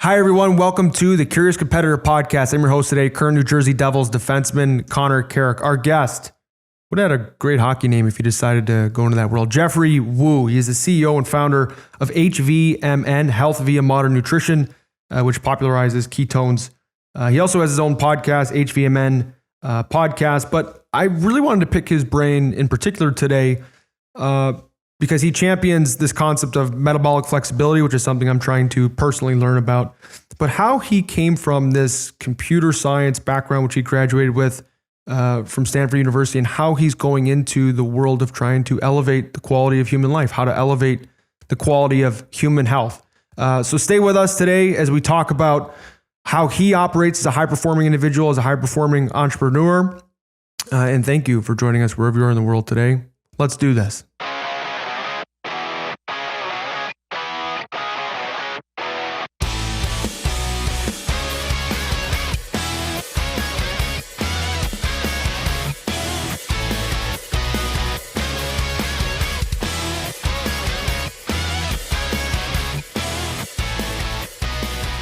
Hi, everyone. Welcome to the Curious Competitor Podcast. I'm your host today, current New Jersey Devils defenseman Carrick. Our guest would have had a great hockey name if he decided to go into that world. Geoffrey Woo. He is the CEO and founder of H.V.M.N, Health via Modern Nutrition, which popularizes ketones. He also has his own podcast, H.V.M.N podcast. But I really wanted to pick his brain in particular today because he champions this concept of metabolic flexibility, which is something I'm trying to personally learn about. But how he came from this computer science background, which he graduated with from Stanford University, and how he's going into the world of trying to elevate the quality of human life, how to elevate the quality of human health. So stay with us today as we talk about how he operates as a high-performing individual, as a high-performing entrepreneur. And thank you for joining us wherever you are in the world today. Let's do this.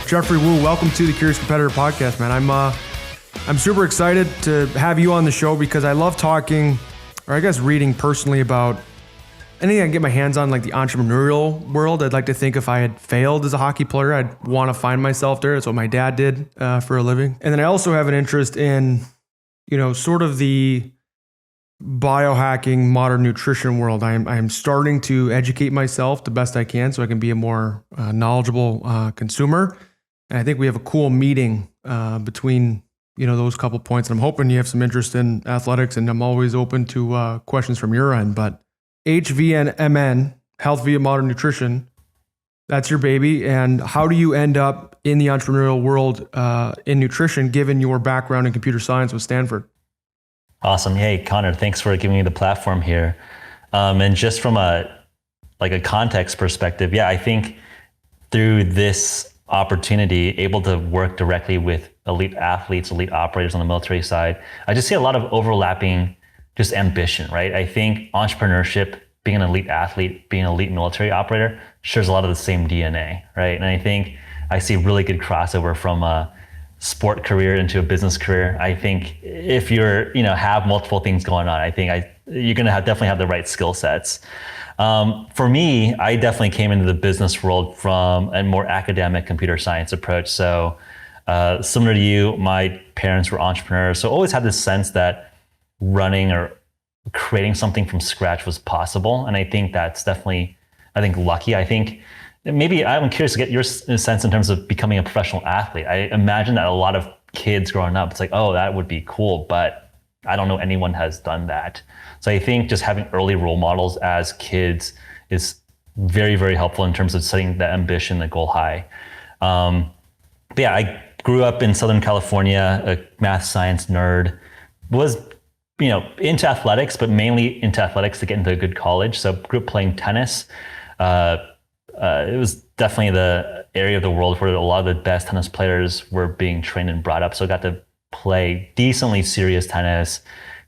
Geoffrey Woo, welcome to the Curious Competitor Podcast, man. I'm super excited to have you on the show because I love talking, or I guess reading personally about anything I can get my hands on, like the entrepreneurial world. I'd like to think if I had failed as a hockey player, I'd want to find myself there. That's what my dad did for a living. And then I also have an interest in, sort of the biohacking modern nutrition world. I'm starting to educate myself the best I can so I can be a more knowledgeable consumer. And I think we have a cool meeting between, those couple points. And I'm hoping you have some interest in athletics, and I'm always open to questions from your end. But H.V.M.N, Health via Modern Nutrition, that's your baby. And how do you end up in the entrepreneurial world in nutrition, given your background in computer science with Stanford? Awesome. Hey, Connor, thanks for giving me the platform here. And just from a context perspective, I think through this opportunity, able to work directly with elite athletes, elite operators on the military side, I just see a lot of overlapping just ambition, right? I think entrepreneurship, being an elite athlete, being an elite military operator, shares a lot of the same DNA, right? And I think I see really good crossover from a sport career into a business career. I think if you're, have multiple things going on, I think you're going to definitely have the right skill sets. For me, I definitely came into the business world from a more academic computer science approach. So similar to you, my parents were entrepreneurs. So always had this sense that running or creating something from scratch was possible. And I think that's definitely, lucky. I think maybe I'm curious to get your sense in terms of becoming a professional athlete. I imagine that a lot of kids growing up, it's like, oh, that would be cool, but I don't know anyone has done that. So I think just having early role models as kids is very, very helpful in terms of setting the ambition, the goal high. I grew up in Southern California, a math science nerd, was, into athletics, but mainly into athletics to get into a good college. So grew up playing tennis. It was definitely the area of the world where a lot of the best tennis players were being trained and brought up. So I got to play decently serious tennis.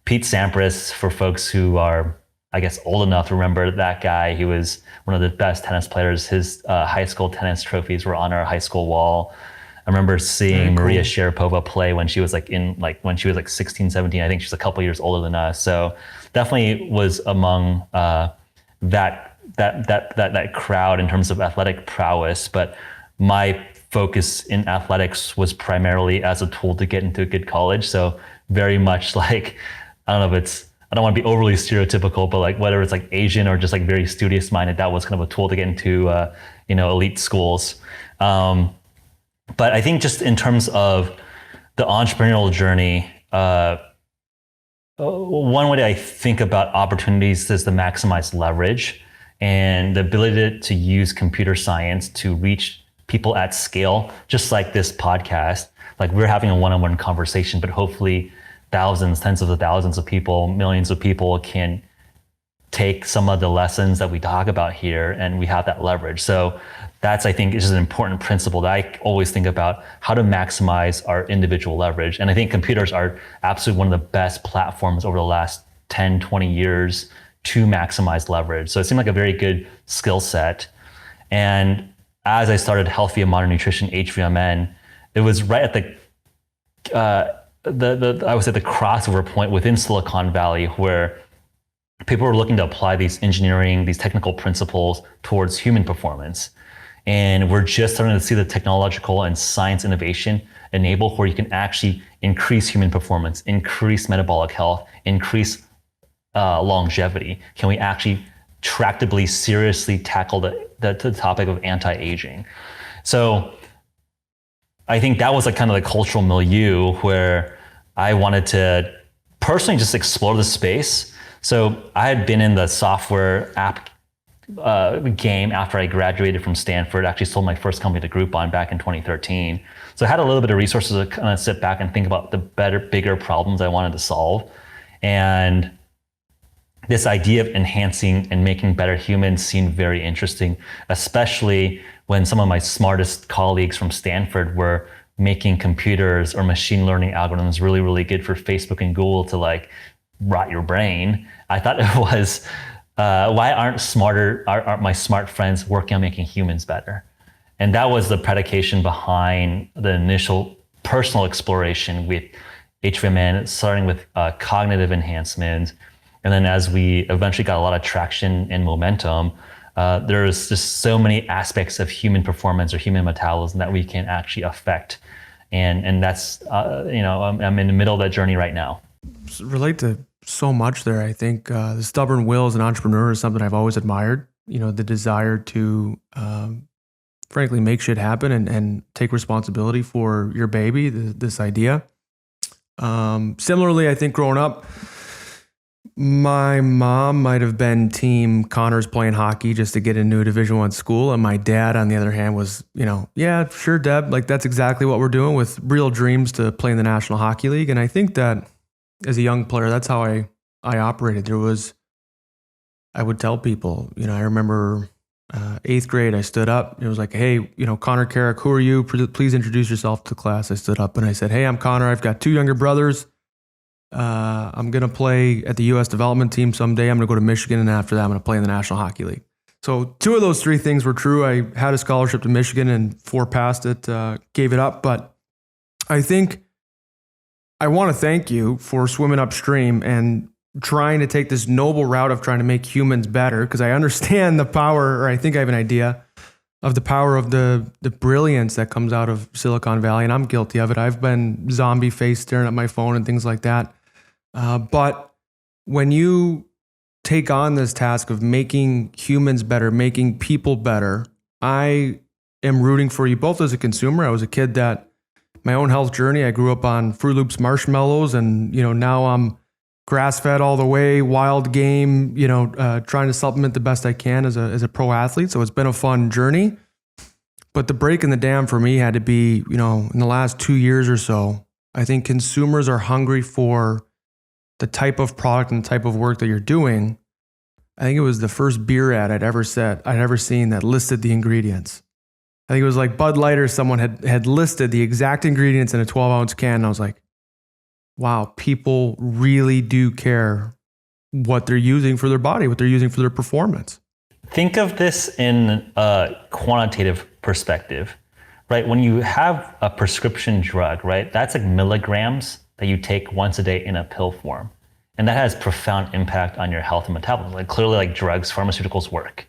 Pete Sampras, for folks who are, I guess, old enough to remember that guy, he was one of the best tennis players. His high school tennis trophies were on our high school wall. I remember seeing Maria Sharapova play when she was when she was 16, 17. I think she's a couple years older than us. So definitely was among that crowd in terms of athletic prowess. But my focus in athletics was primarily as a tool to get into a good college. So very much I don't want to be overly stereotypical, but whether it's Asian or just very studious minded, that was kind of a tool to get into, elite schools. But I think just in terms of the entrepreneurial journey, one way I think about opportunities is to maximize leverage and the ability to use computer science to reach people at scale, just like this podcast. We're having a one-on-one conversation, but hopefully thousands, tens of thousands of people, millions of people can take some of the lessons that we talk about here, and we have that leverage. So that's, I think, is an important principle that I always think about, how to maximize our individual leverage. And I think computers are absolutely one of the best platforms over the last 10, 20 years to maximize leverage. So it seemed like a very good skill set. And as I started healthy and modern nutrition, H.V.M.N, it was right at the I would say the crossover point within Silicon Valley, where people were looking to apply these engineering, these technical principles towards human performance. And we're just starting to see the technological and science innovation enable where you can actually increase human performance, increase metabolic health, increase longevity. Can we actually tractably, seriously tackle the topic of anti-aging? So I think that was like kind of the cultural milieu where I wanted to personally just explore the space. So I had been in the software app game after I graduated from Stanford. Actually sold my first company to Groupon back in 2013. So I had a little bit of resources to kind of sit back and think about the bigger problems I wanted to solve. And this idea of enhancing and making better humans seemed very interesting, especially when some of my smartest colleagues from Stanford were making computers or machine learning algorithms really, really good for Facebook and Google to like rot your brain. I thought it was, why aren't my smart friends working on making humans better? And that was the predication behind the initial personal exploration with H.V.M.N, starting with cognitive enhancement. And then as we eventually got a lot of traction and momentum, there's just so many aspects of human performance or human metabolism that we can actually affect. And that's, I'm in the middle of that journey right now. Relate to so much there. I think the stubborn will as an entrepreneur is something I've always admired. The desire to, frankly, make shit happen and take responsibility for your baby, this idea. Similarly, I think growing up, my mom might have been team Connor's playing hockey just to get into a Division I school. And my dad, on the other hand, was, yeah, sure, Deb, like that's exactly what we're doing, with real dreams to play in the National Hockey League. And I think that as a young player, that's how I operated. I would tell people, I remember 8th grade, I stood up. It was like, hey, Connor, Carrick, who are you? Please introduce yourself to class. I stood up and I said, hey, I'm Connor. I've got 2 younger brothers. I'm going to play at the U.S. development team someday. I'm going to go to Michigan, and after that, I'm going to play in the National Hockey League. So 2 of those 3 things were true. I had a scholarship to Michigan, and 4 past it, gave it up. But I think I want to thank you for swimming upstream and trying to take this noble route of trying to make humans better, because I understand the power, or I think I have an idea of the power of the brilliance that comes out of Silicon Valley, and I'm guilty of it. I've been zombie face staring at my phone and things like that. But when you take on this task of making humans better, making people better, I am rooting for you both as a consumer. I was a kid that my own health journey, I grew up on Fruit Loops marshmallows, and now I'm grass-fed all the way, wild game, trying to supplement the best I can as a pro athlete. So it's been a fun journey. But the break in the dam for me had to be, in the last 2 years or so, I think consumers are hungry for the type of product and the type of work that you're doing. I think it was the first beer ad I'd ever seen that listed the ingredients. I think it was like Bud Light or someone had listed the exact ingredients in a 12-ounce can. And I was like, wow, people really do care what they're using for their body, what they're using for their performance. Think of this in a quantitative perspective, right? When you have a prescription drug, right, that's like milligrams that you take once a day in a pill form. And that has profound impact on your health and metabolism. Like clearly, like drugs, pharmaceuticals work.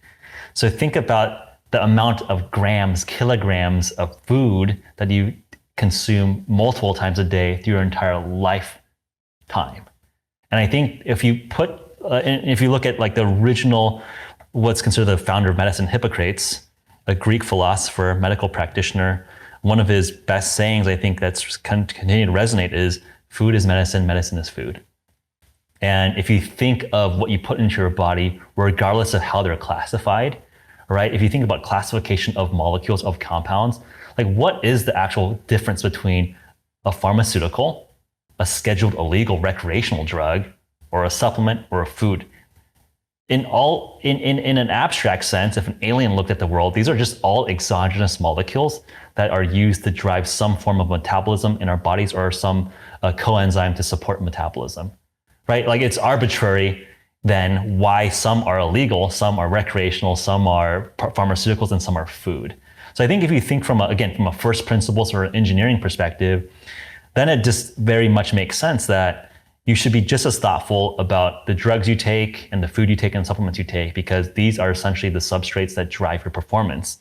So think about the amount of grams, kilograms of food that you consume multiple times a day through your entire lifetime. And I think if you look at like the original, what's considered the founder of medicine, Hippocrates, a Greek philosopher, medical practitioner, one of his best sayings, I think that's continued to resonate, is food is medicine, medicine is food. And if you think of what you put into your body, regardless of how they're classified, right? If you think about classification of molecules, of compounds, like what is the actual difference between a pharmaceutical, a scheduled illegal recreational drug, or a supplement or a food? In an abstract sense, if an alien looked at the world, these are just all exogenous molecules that are used to drive some form of metabolism in our bodies, or some coenzyme to support metabolism, right? Like it's arbitrary then why some are illegal, some are recreational, some are pharmaceuticals, and some are food. So I think if you think from a first principles or engineering perspective, then it just very much makes sense that you should be just as thoughtful about the drugs you take and the food you take and supplements you take, because these are essentially the substrates that drive your performance.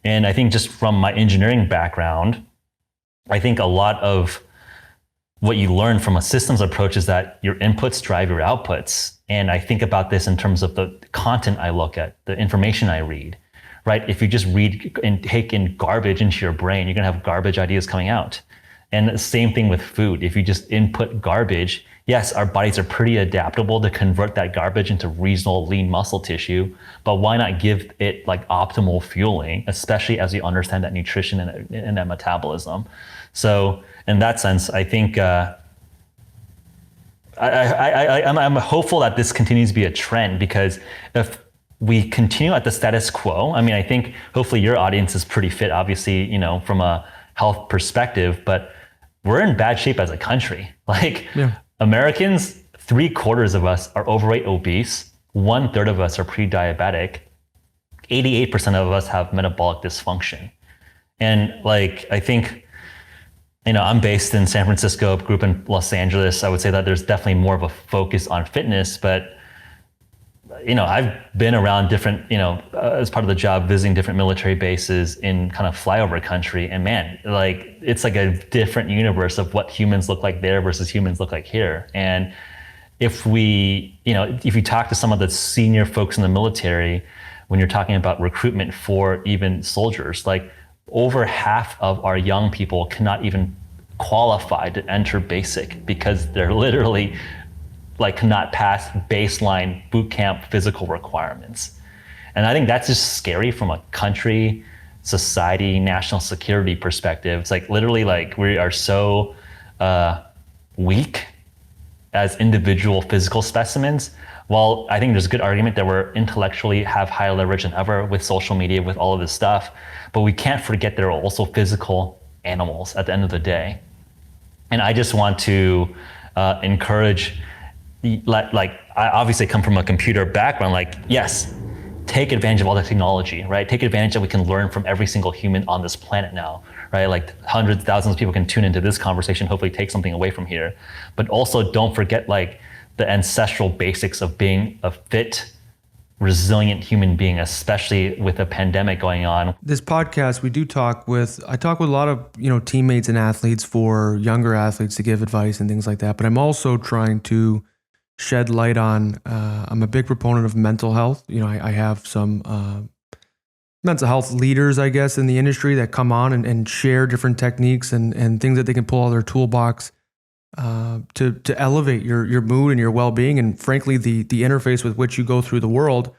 And I think just from my engineering background, I think a lot of what you learn from a systems approach is that your inputs drive your outputs. And I think about this in terms of the content I look at, the information I read, right? If you just read and take in garbage into your brain, you're gonna have garbage ideas coming out. And the same thing with food. If you just input garbage, yes, our bodies are pretty adaptable to convert that garbage into reasonable lean muscle tissue, but why not give it like optimal fueling, especially as you understand that nutrition and that metabolism. So in that sense, I think I'm hopeful that this continues to be a trend, because if we continue at the status quo, I mean, I think hopefully your audience is pretty fit, obviously, from a health perspective, but we're in bad shape as a country. Like Americans, 3/4 of us are overweight, obese. 1/3 of us are pre-diabetic. 88% of us have metabolic dysfunction. And like, I think, I'm based in San Francisco, grew up in Los Angeles. I would say that there's definitely more of a focus on fitness, but I've been around different, as part of the job, visiting different military bases in kind of flyover country. And man, like, it's like a different universe of what humans look like there versus humans look like here. And if you talk to some of the senior folks in the military, when you're talking about recruitment for even soldiers, like over half of our young people cannot even qualify to enter basic because they're literally like cannot pass baseline boot camp physical requirements. And I think that's just scary from a country, society, national security perspective. It's like literally like we are so weak as individual physical specimens. While I think there's a good argument that we're intellectually have higher leverage than ever with social media, with all of this stuff, but we can't forget there are also physical animals at the end of the day. And I just want to encourage, like I obviously come from a computer background, like yes, take advantage of all the technology, right? Take advantage that we can learn from every single human on this planet now, right? Like hundreds, thousands of people can tune into this conversation, hopefully take something away from here. But also don't forget like the ancestral basics of being a fit, resilient human being, especially with a pandemic going on. This podcast, I talk with a lot of, teammates and athletes, for younger athletes, to give advice and things like that. But I'm also trying to shed light on, I'm a big proponent of mental health. I have some mental health leaders, I guess, in the industry that come on and share different techniques and things that they can pull out of their toolbox to elevate your mood and your well-being, and frankly, the interface with which you go through the world.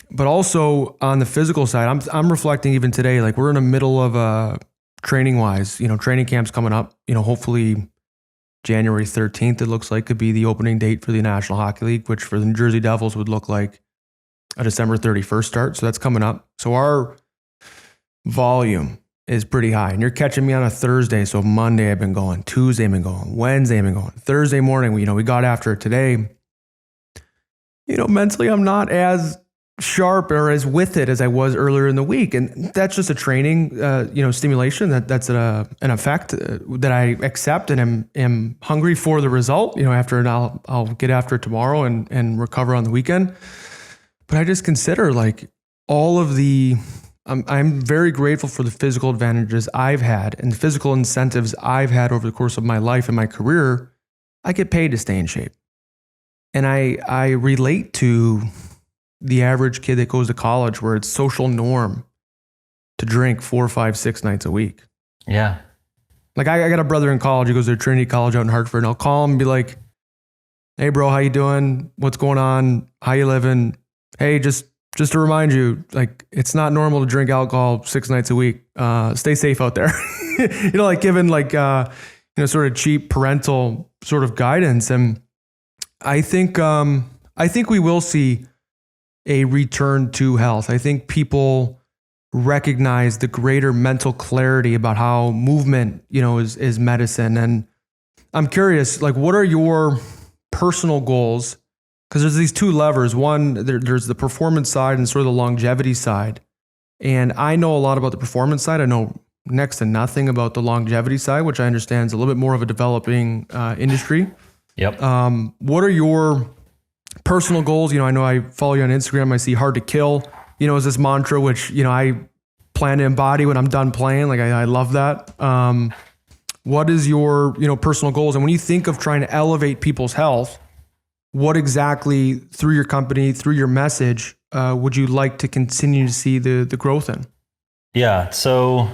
But also on the physical side, I'm reflecting even today, like we're in the middle of training wise, training camp's coming up, hopefully January 13th, it looks like, could be the opening date for the National Hockey League, which for the New Jersey Devils would look like a December 31st start. So that's coming up. So our volume is pretty high, and you're catching me on a Thursday. So Monday I've been going, Tuesday I've been going, Wednesday I've been going, Thursday morning, we got after it today. Mentally I'm not as sharp or as with it as I was earlier in the week. And that's just a training, stimulation that's an effect that I accept and am hungry for the result, after, and I'll get after it tomorrow and recover on the weekend. But I just consider like all of I'm very grateful for the physical advantages I've had and the physical incentives I've had over the course of my life and my career. I get paid to stay in shape. And I relate to the average kid that goes to college, where it's social norm to drink 4, 5, 6 nights a week. Yeah. Like I got a brother in college. He goes to Trinity College out in Hartford, and I'll call him and be like, "Hey bro, how you doing? What's going on? How you living? Hey, just to remind you, like, it's not normal to drink alcohol 6 nights a week. Stay safe out there." Like giving like, sort of cheap parental sort of guidance. And I think we will see a return to health. I think people recognize the greater mental clarity about how movement, is medicine. And I'm curious, like, what are your personal goals? Because there's these two levers. One, there's the performance side and sort of the longevity side. And I know a lot about the performance side. I know next to nothing about the longevity side, which I understand is a little bit more of a developing industry. Yep. What are your personal goals? You know, I know I follow you on Instagram. I see hard to kill, you know, is this mantra, which, you know, I plan to embody when I'm done playing. Like I love that. What is your, you know, personal goals? And when you think of trying to elevate people's health, what exactly through your company, through your message, would you like to continue to see the growth in? Yeah. So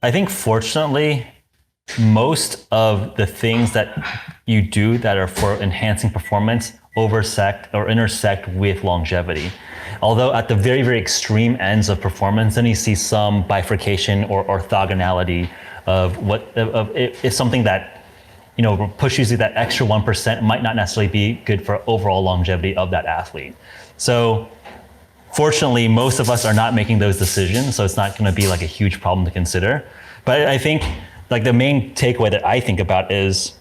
I think fortunately, most of the things that you do that are for enhancing performance intersect with longevity. Although at the very, very extreme ends of performance, then you see some bifurcation or orthogonality of if something that, you know, pushes you that extra 1% might not necessarily be good for overall longevity of that athlete. So fortunately, most of us are not making those decisions, so it's not going to be like a huge problem to consider. But I think like the main takeaway that I think about is,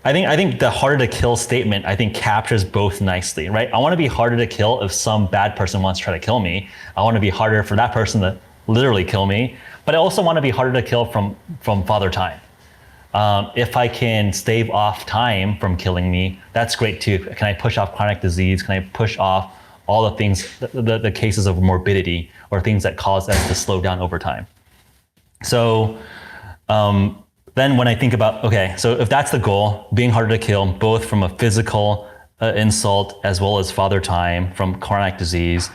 I think the harder to kill statement, I think captures both nicely, right? I want to be harder to kill if some bad person wants to try to kill me. I want to be harder for that person to literally kill me, but I also want to be harder to kill from Father Time. If I can stave off time from killing me, that's great too. Can I push off chronic disease? Can I push off all the things, the cases of morbidity or things that cause us to slow down over time? So then when I think about, okay, so if that's the goal, being harder to kill, both from a physical insult as well as Father Time from chronic disease,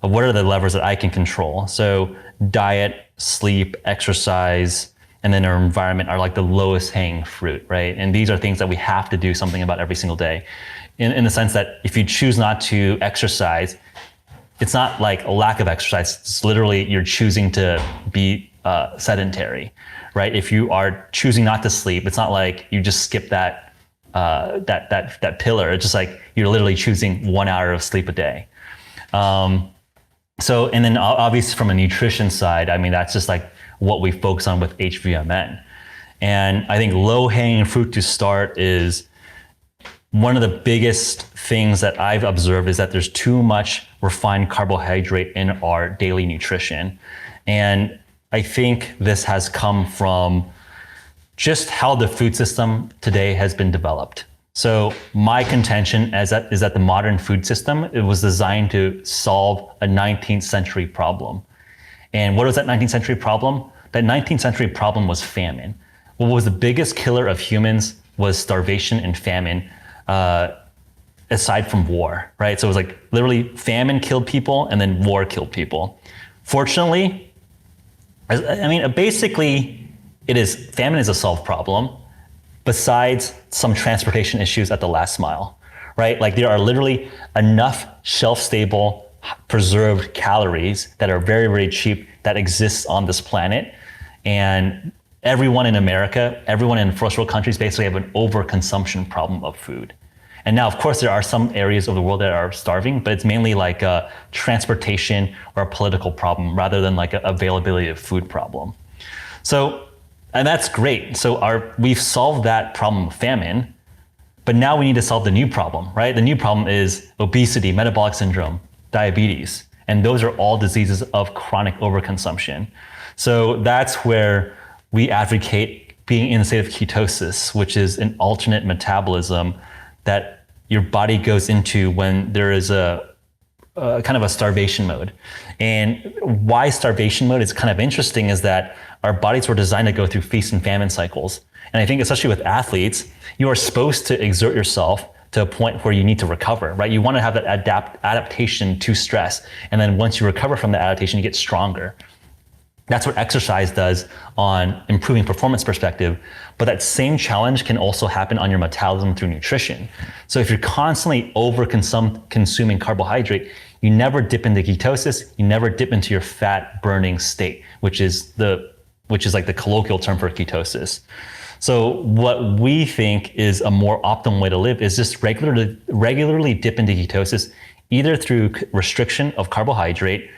what are the levers that I can control? So diet, sleep, exercise, and then our environment are like the lowest hanging fruit, right? And these are things that we have to do something about every single day. In the sense that if you choose not to exercise, it's not like a lack of exercise. It's literally you're choosing to be sedentary, right? If you are choosing not to sleep, it's not like you just skip that pillar. It's just like you're literally choosing 1 hour of sleep a day. So, and then obviously from a nutrition side, I mean, that's just like what we focus on with HVMN. And I think low hanging fruit to start is one of the biggest things that I've observed is that there's too much refined carbohydrate in our daily nutrition. And I think this has come from just how the food system today has been developed. So my contention is that the modern food system, it was designed to solve a 19th century problem. And what was that 19th century problem? That 19th century problem was famine. What was the biggest killer of humans was starvation and famine, aside from war, right? So it was like literally famine killed people and then war killed people. Fortunately, I mean, basically famine is a solved problem besides some transportation issues at the last mile, right? Like there are literally enough shelf-stable, preserved calories that are very, very cheap that exists on this planet. And everyone in America, everyone in first world countries basically have an overconsumption problem of food. And now, of course, there are some areas of the world that are starving, but it's mainly like a transportation or a political problem rather than like an availability of food problem. So, and that's great. So we've solved that problem of famine, but now we need to solve the new problem, right? The new problem is obesity, metabolic syndrome, diabetes, and those are all diseases of chronic overconsumption. So that's where we advocate being in a state of ketosis, which is an alternate metabolism that your body goes into when there is a kind of a starvation mode. And why starvation mode is kind of interesting is that our bodies were designed to go through feast and famine cycles. And I think especially with athletes, you are supposed to exert yourself to a point where you need to recover, right? You want to have that adaptation to stress. And then once you recover from the adaptation, you get stronger. That's what exercise does on improving performance perspective. But that same challenge can also happen on your metabolism through nutrition. So if you're constantly consuming carbohydrate, you never dip into ketosis, you never dip into your fat burning state, which is like the colloquial term for ketosis. So what we think is a more optimal way to live is just regularly dip into ketosis, either through restriction of carbohydrate,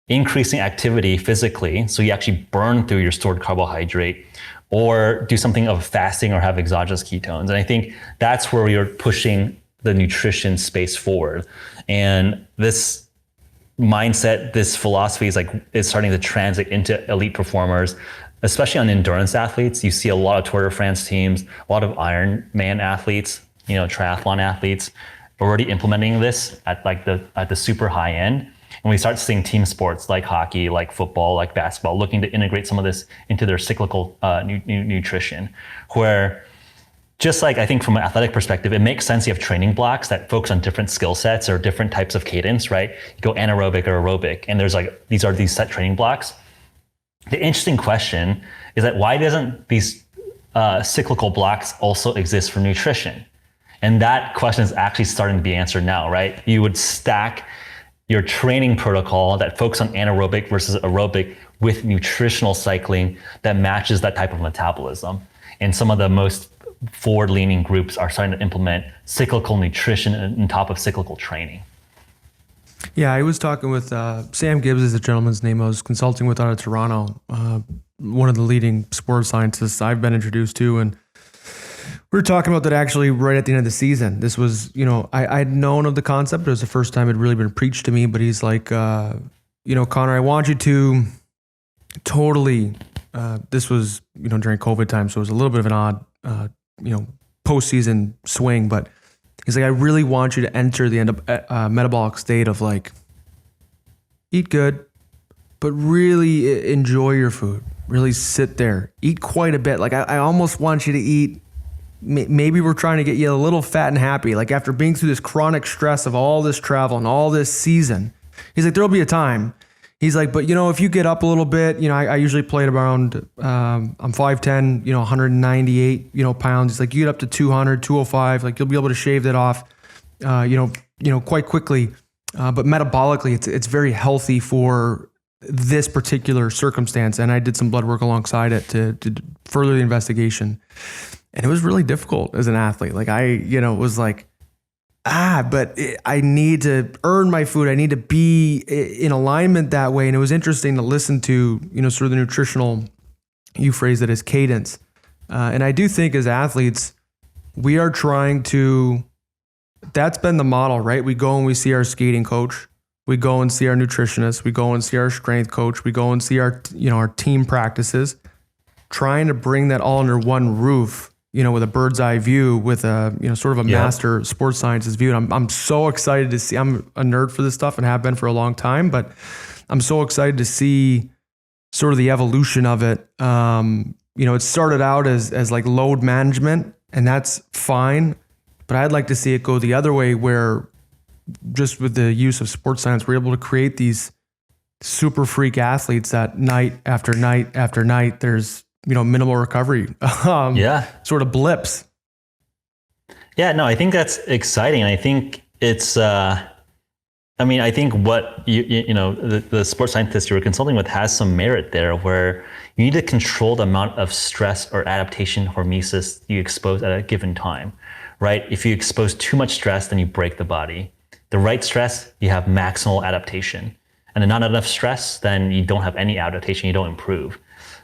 increasing activity physically, so you actually burn through your stored carbohydrate, or do something of fasting or have exogenous ketones. And I think that's where we are pushing the nutrition space forward. And this mindset, this philosophy is starting to translate into elite performers, especially on endurance athletes. You see a lot of Tour de France teams, a lot of Ironman athletes, triathlon athletes already implementing this at the super high end. And we start seeing team sports like hockey, like football, like basketball, looking to integrate some of this into their cyclical nutrition, where just like I think from an athletic perspective, it makes sense you have training blocks that focus on different skill sets or different types of cadence, right? You go anaerobic or aerobic, and there's these set training blocks. The interesting question is that why doesn't these cyclical blocks also exist for nutrition? And that question is actually starting to be answered now, right? You would stack your training protocol that focuses on anaerobic versus aerobic with nutritional cycling that matches that type of metabolism. And some of the most forward-leaning groups are starting to implement cyclical nutrition on top of cyclical training. Yeah, I was talking with Sam Gibbs is the gentleman's name I was consulting with out of Toronto, one of the leading sports scientists I've been introduced to. And we were talking about that actually right at the end of the season. This was, I'd known of the concept. It was the first time it had really been preached to me, but he's like, Connor, I want you to totally, this was, during COVID time. So it was a little bit of an odd, postseason swing, but he's like, I really want you to enter the metabolic state of eat good, but really enjoy your food. Really sit there, eat quite a bit. I almost want you to eat. Maybe we're trying to get you a little fat and happy. After being through this chronic stress of all this travel and all this season, he's like, there'll be a time. He's like, but if you get up a little bit, I usually play at around, I'm 5'10", 198, pounds. He's like, you get up to 200, 205, you'll be able to shave that off, quite quickly. But metabolically, it's very healthy for this particular circumstance. And I did some blood work alongside it to further the investigation. And it was really difficult as an athlete. Was like, but I need to earn my food. I need to be in alignment that way. And it was interesting to listen to, sort of the nutritional, you phrase it as cadence. And I do think as athletes, we are trying to, that's been the model, right? We go and we see our skating coach. We go and see our nutritionist. We go and see our strength coach. We go and see our, our team practices, trying to bring that all under one roof, with a bird's eye view, with a, sort of a master sports sciences view. And I'm so excited to see, I'm a nerd for this stuff and have been for a long time, but I'm so excited to see sort of the evolution of it. It started out as load management, and that's fine, but I'd like to see it go the other way, where just with the use of sports science, we're able to create these super freak athletes that night after night after night, there's, minimal recovery, sort of blips. Yeah, no, I think that's exciting. I think it's, I think what the sports scientist you were consulting with has some merit there, where you need to control the amount of stress or adaptation hormesis you expose at a given time, right? If you expose too much stress, then you break the body. The right stress, you have maximal adaptation. And then not enough stress, then you don't have any adaptation, you don't improve.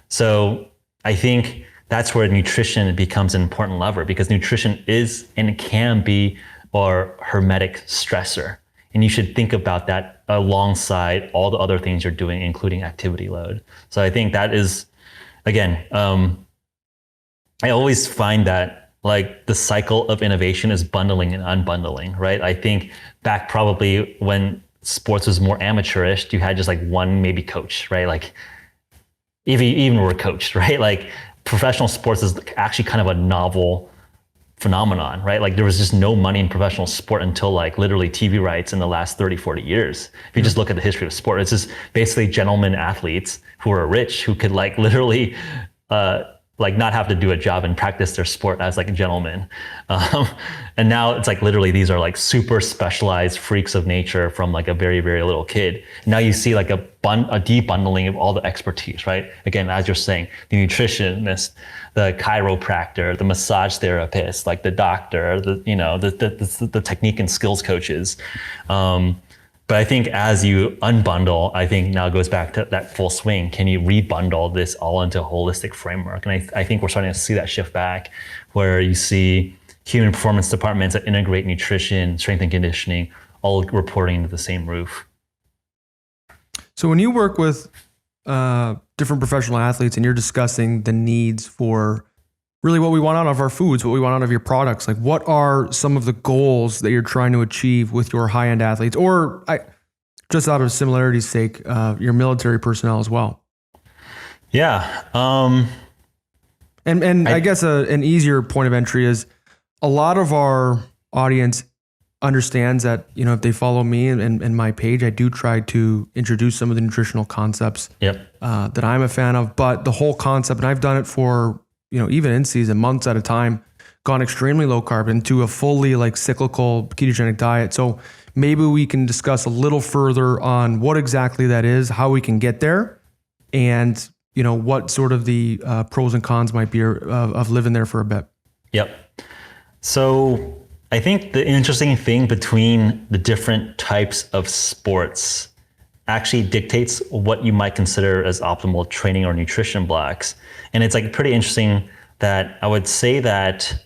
So I think that's where nutrition becomes an important lever, because nutrition is and can be our hermetic stressor. And you should think about that alongside all the other things you're doing, including activity load. So I think that is, again, I always find that the cycle of innovation is bundling and unbundling, right? I think back probably when sports was more amateurish, you had just one maybe coach, right? If you even were coached, right? Professional sports is actually kind of a novel phenomenon, right? There was just no money in professional sport until literally TV rights in the last 30, 40 years. If you just look at the history of sport, it's just basically gentlemen athletes who are rich, who could literally not have to do a job and practice their sport as a gentleman. And now it's literally these are super specialized freaks of nature from a very, very little kid. Now you see a debundling of all the expertise, right? Again, as you're saying, the nutritionist, the chiropractor, the massage therapist, the doctor, the technique and skills coaches. But I think as you unbundle, I think now it goes back to that full swing. Can you rebundle this all into a holistic framework? And I think we're starting to see that shift back, where you see human performance departments that integrate nutrition, strength and conditioning, all reporting into the same roof. So when you work with different professional athletes and you're discussing the needs for really what we want out of our foods, what we want out of your products, like what are some of the goals that you're trying to achieve with your high-end athletes, or just out of similarity's sake, your military personnel as well? Yeah. I guess an easier point of entry is a lot of our audience understands that, if they follow me and my page, I do try to introduce some of the nutritional concepts that I'm a fan of. But the whole concept, and I've done it for, even in season, months at a time, gone extremely low carb into a fully cyclical ketogenic diet. So maybe we can discuss a little further on what exactly that is, how we can get there, and what sort of the pros and cons might be of living there for a bit. Yep. So I think the interesting thing between the different types of sports actually dictates what you might consider as optimal training or nutrition blocks. And it's pretty interesting that I would say that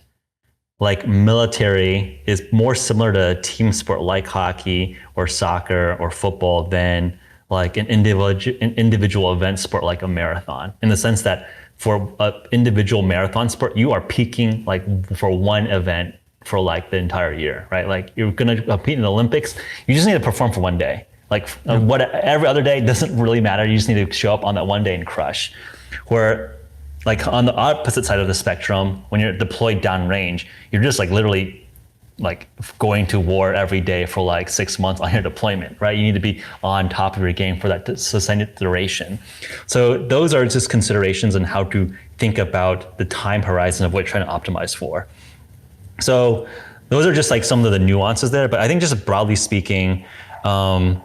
military is more similar to a team sport like hockey or soccer or football than an individual event sport like a marathon, in the sense that for an individual marathon sport, you are peaking for one event for the entire year, right? You're going to compete in the Olympics. You just need to perform for one day. Every other day doesn't really matter. You just need to show up on that one day and crush. Where on the opposite side of the spectrum, when you're deployed downrange, you're just literally going to war every day for 6 months on your deployment, right? You need to be on top of your game for that sustained duration. So those are just considerations on how to think about the time horizon of what you're trying to optimize for. So those are just some of the nuances there. But I think just broadly speaking, some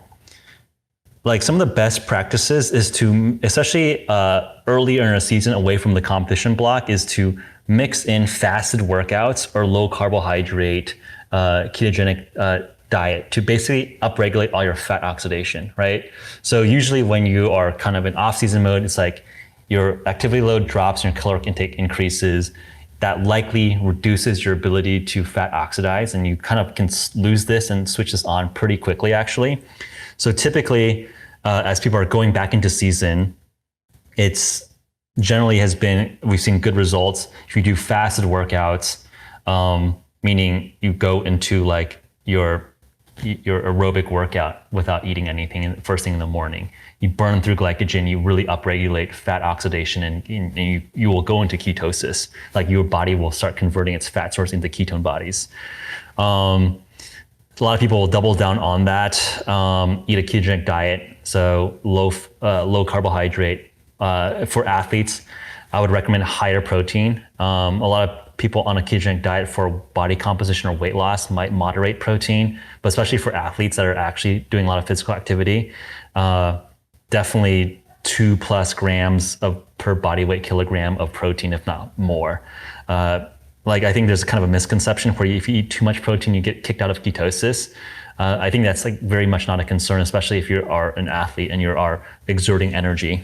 of the best practices is to, especially earlier in a season away from the competition block, is to mix in fasted workouts or low carbohydrate ketogenic diet to basically upregulate all your fat oxidation, right? So usually when you are kind of in off-season mode, it's your activity load drops and your caloric intake increases. That likely reduces your ability to fat oxidize, and you kind of can lose this and switch this on pretty quickly, actually. So typically, as people are going back into season, it's generally we've seen good results if you do fasted workouts, meaning you go into your aerobic workout without eating anything first thing in the morning. You burn through glycogen, you really upregulate fat oxidation, and you will go into ketosis. Your body will start converting its fat source into ketone bodies. A lot of people will double down on that, eat a ketogenic diet, so low carbohydrate. For athletes, I would recommend higher protein. A lot of people on a ketogenic diet for body composition or weight loss might moderate protein, but especially for athletes that are actually doing a lot of physical activity, definitely 2+ grams per body weight kilogram of protein, if not more. I think there's kind of a misconception where if you eat too much protein, you get kicked out of ketosis. I think that's very much not a concern, especially if you are an athlete and you are exerting energy.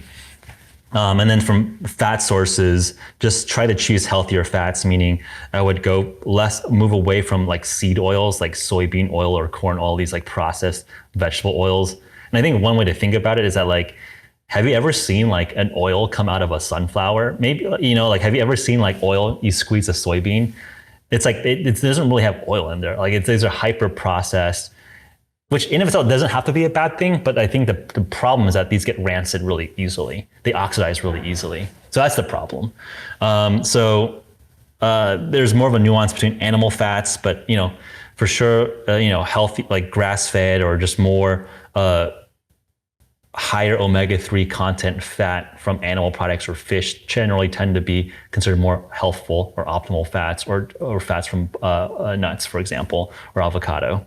And then from fat sources, just try to choose healthier fats, meaning I would move away from seed oils like soybean oil or corn oil, these processed vegetable oils. And I think one way to think about it is that have you ever seen an oil come out of a sunflower? Maybe, have you ever seen oil, you squeeze a soybean? It's it doesn't really have oil in there. These are hyper processed, which in of itself doesn't have to be a bad thing, but I think the problem is that these get rancid really easily. They oxidize really easily. So that's the problem. There's more of a nuance between animal fats, but for sure, healthy, grass-fed or just more higher omega-3 content fat from animal products or fish generally tend to be considered more healthful or optimal fats, or fats from nuts, for example, or avocado.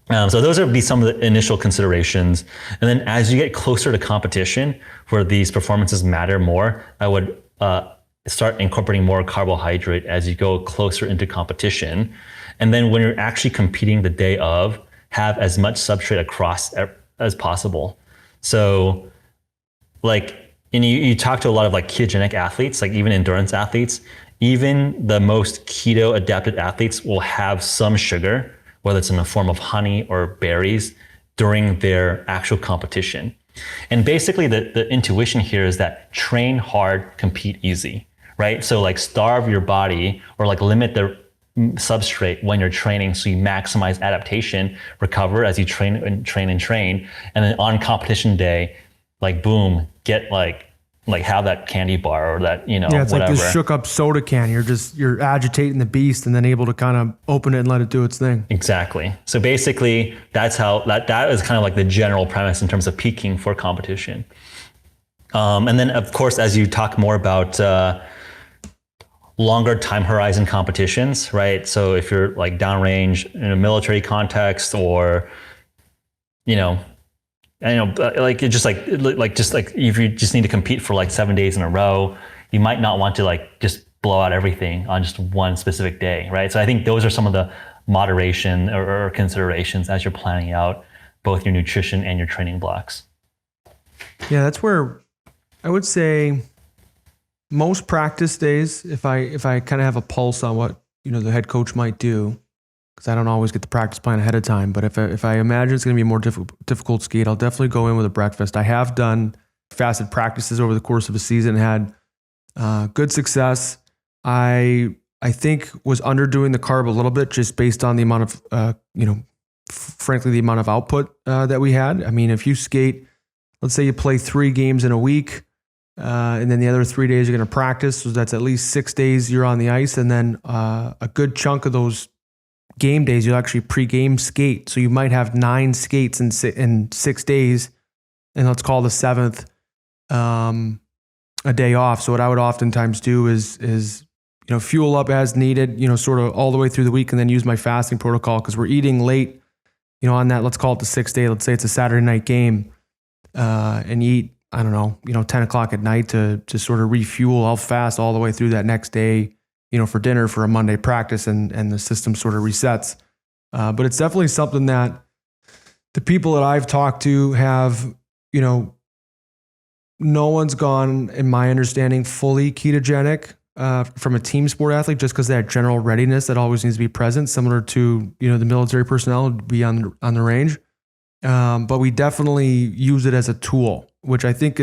So those would be some of the initial considerations. And then as you get closer to competition, where these performances matter more, I would start incorporating more carbohydrate as you go closer into competition. And then when you're actually competing the day of, have as much substrate across as possible. So you talk to a lot of ketogenic athletes, even endurance athletes, even the most keto adapted athletes will have some sugar, whether it's in the form of honey or berries, during their actual competition. And basically the intuition here is that train hard, compete easy, right? So like starve your body or like limit the substrate when you're training so you maximize adaptation, recover as you train. And then on competition day, like boom, get like have that candy bar or that, it's whatever. Like this whatever. shook up soda can. You're agitating the beast and then able to kind of open it and let it do its thing. Exactly. So basically that's how that is kind of like the general premise in terms of peaking for competition. And then of course, as you talk more about longer time horizon competitions, right? So if you're like downrange in a military context or, like it's just like if you just need to compete for like 7 days in a row, you might not want to like just blow out everything on just one specific day, right? So I think those are some of the moderation or considerations as you're planning out both your nutrition and your training blocks. Yeah, that's where I would say most practice days, if I kind of have a pulse on what the head coach might do, because I don't always get the practice plan ahead of time. But if I imagine it's going to be a more difficult skate, I'll definitely go in with a breakfast. I have done fasted practices over the course of a season, had good success. I think was underdoing the carb a little bit just based on the amount of, frankly, the amount of output that we had. I mean, if you skate, let's say you play 3 games in a week, and then the other 3 days you're going to practice. So that's at least 6 days you're on the ice. And then a good chunk of those game days, you'll actually pre-game skate. So you might have 9 skates in 6 days, and let's call the 7th a day off. So what I would oftentimes do is fuel up as needed, sort of all the way through the week, and then use my fasting protocol because we're eating late, on that, let's call it the 6th day. Let's say it's a Saturday night game, and you eat, I don't know, 10 o'clock at night to sort of refuel. I'll fast all the way through that next day, for dinner for a Monday practice, and the system sort of resets. But it's definitely something that the people that I've talked to have, no one's gone, in my understanding, fully ketogenic from a team sport athlete, just because that general readiness that always needs to be present, similar to, the military personnel would be on the range. But we definitely use it as a tool, which I think